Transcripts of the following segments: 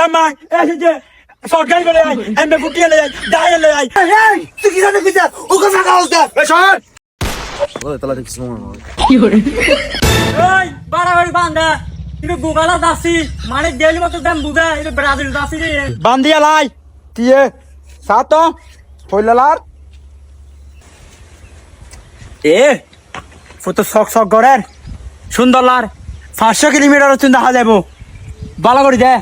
সামাই এসে সরকারি বলে আই এমবে ফুটিয়ে লে আই দাঁড়িয়ে লে আই এই তুই কি জানিস কি ওকে ফাঁকা হস দে এই শোন ওই তালা দেখছিস এই বাড়াবাড়ি বান্ধা এটা গোগালা দাসি মানে ডেলি মতো দাম বুঝা এটা ব্রাজিল দাসি রে বান্দিয়া লাই তিয়ে সাতো হইলালার এ ফটো শক গরের সুন্দর লার 500 কিলোমিটার চিন্তা দেখা যাবো বালা করে দে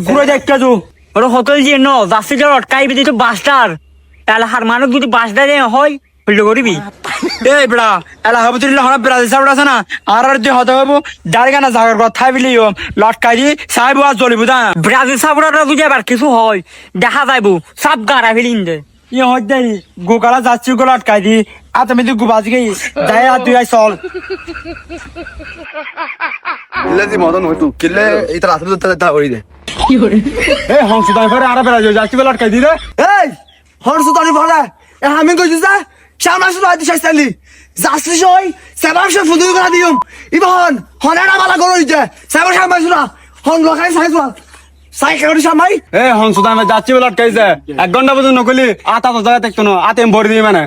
ঘুরে দেখ কাজু ওরা হোটেল যে ন দাসি যে অটকাই বিদি তো বাস্টার এলাহার মানুষ যদি বাস্টার হয় হইল করিবি এই বড়া এলা হবো তুই লহনা ব্রাজিল সাবড় আছে না আর তুই হতে হবো দাঁড়িয়ে জাগার কথা বিলিও লটকাই দি সাহেব আর জ্বলিব দা ব্রাজিল সাবড়াটা যদি আবার কিছু হয় দেখা যাইব সব গাড়া ফেলিন দে ই হইতে গোকালা যাচ্ছি গো লটকাই দি আর তুমি তুই গুবাজি গই যাই আর তুই আই চল ইলাজি মদন হইতু কিলে এটা রাতে তো তা হই দে এই হংস দাই করে আর ব্রাজিল যাচ্ছি গো লটকাই দি রে এই হরসু তানি ভরা এ আমি কইছিস না শামা শুরু আইতে শাইতালি যাসলি সই সেবার সে ফুদু করা দিউম ইবন হনাড়া বালা গরো ইতে সেবার শামা শুরু হন লখাই সাইছু সাইকেল শামাই এই হংস দাই যাচ্ছি গো লটকাই যে 1 ঘন্টা পর্যন্ত নকলি আতা তো জায়গা দেখতো না আতে ভরি দি মানে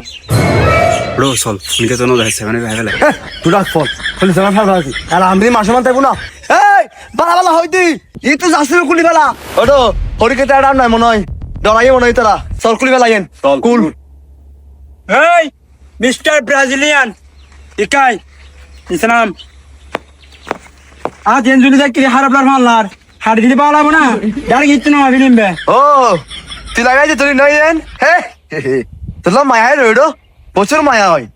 ব্রো চল নিকে তো যাইছে মানে ভাই ফেলে তুই রাখ ফল ফলে সেবার ফেলা আছে আর আমি মাসমান তাইবো না এই বালা বালা হইতি ই তো যাসলি কুলি ফেলা ওটো হরিকে তাড়া নাই মনে হয় ডরাই মনে হয় তারা চল কুলি ফেলাইন কুল এই মিস্টার ব্রাজিলিয়ান ইকাই ইসলাম আজ এনজুলি দেখ কি হারাবলার মারলার হাড়ি দিতে পাওয়া না দাঁড়ি গিয়ে না ফিলিমবে ও তুই লাগাইছে তুই নই দেন হে তোর মায়া রইডো প্রচুর মায়া হয়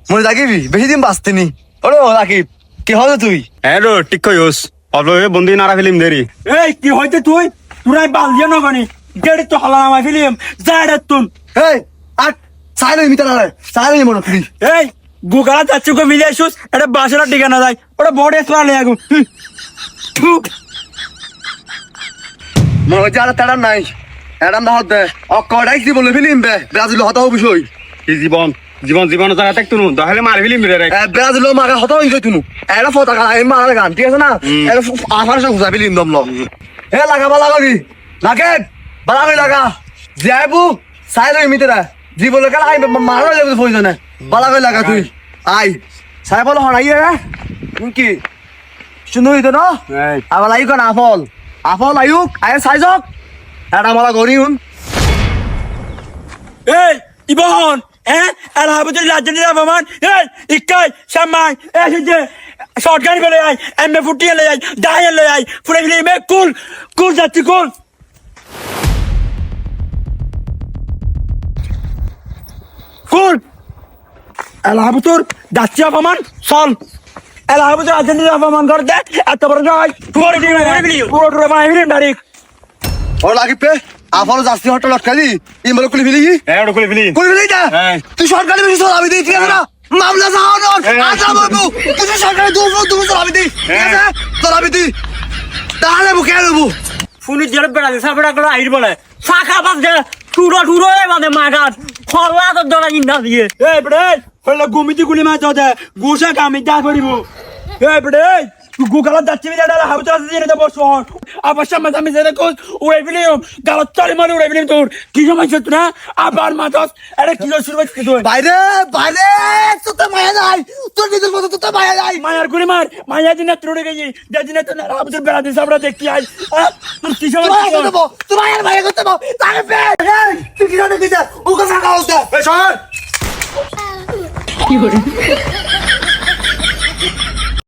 মনে রাখিবি বেশি দিন বাঁচতিনি ওরে রাখিব কি হবে তুই হ্যাঁ রো ঠিক কইস অলো বন্দি নারা ফিলিম দেরি এই কি হইতে তুই তুরাই বালদিয়া নগনি গেড়ি তো হলা নামা ফিলিম যাড়ে তুম এই আট সাইলে মিটার আরে সাইলে মনে তুই এই গুগালা যাচ্ছে কো মিলে আসুস এটা বাসরা ঠিকানা যায় ওটা বড় এসরা লে আগু মনে হচ্ছে আর তারা নাই এরাম না হতে অকড়াই কি বলে ফিলিম বে ব্রাজিল হতা হবে বিষয় কি জীবন জীবন জীবন জায়গা থাকতো নু তাহলে মার ফিলিম রে ব্রাজিল মারা হতা হইছে তুনু এরা ফটাকা এই মারা গান ঠিক আছে না এরা আফার সঙ্গে ঘুষা ফিলিম দমলো এ লাগা বালা লাগি লাগে বালা কই লাগা যাইবু সাইলে মিটার জীবনে কাল আই মারা যাবে প্রয়োজনে বালা কই লাগা তুই আই সাই বল হনাই রে কি শুনুই তো না আবার আইক না আফল আফল আয়ুক আয় সাইজক এটা মালা গরিউন এই ইবন হ্যাঁ আর হাবুদের রাজনীতি আবমান এই ইকাই সামাই এসে সরকারি বলে আই এমবে ফুটিয়ে লে আই দাঁড়িয়ে লে আই ফুলে ফিলিমে কুল কুল যাচ্ছি কুল কুল এলাহাবুতর যাচ্ছি অপমান চল এলাহাবুতর রাজনীতি অপমান করে দে এত বড় নয় পুরো টুরে বানাই ফিলিম ডাইরেক্ট ও লাগিপে আফল যাস্তি হটল লটকালি ইমলে কুলি ফিলি হ্যাঁ ওটা খুলে ফিলি কুলি ফিলি না হ্যাঁ। তুই সরকারি বেশি চল আমি দিই ঠিক আছে না মামলা যাওয়ানো আজা বাবু তুই সরকারি দু চল আমি দিই ঠিক আছে চল আমি দিই তাহলে বুকে আলবু ফুনি জেলে ব্রাজিল সাবড়া করে আইর বলে শাখা বাস দে টুরো মানে মাগাত ফলা তো দলা জিন্দা দিয়ে এই বড়ে হলে গুমিতি গুলি মাছ দে গুসা কামি দা করিব এই বড়ে গুগালা যাচ্ছি বিদা ডালা হাউতা দিয়ে দে বসো আবার আমি যেতে কোস উড়ে ফিলিম গাল চলে মানে উড়ে ফিলিম তোর কি সমস্যা তোরা আবার মাছস আরে কি শুরু করছিস তুই বাইরে বাইরে তোতে মায়া নাই তোর নিজের মতো তোতে মায়া নাই মায়ার গুলি মার মায়া দিন তোড়ে গেছি যেদিন তো না হাউতার বেড়া দিস আমরা দেখি আই তোর কি সমস্যা তুই মায়ের মায়া করতে পাও তাকে পে তুই কি জানিস ওকে ফাঁকা হস দে এই সর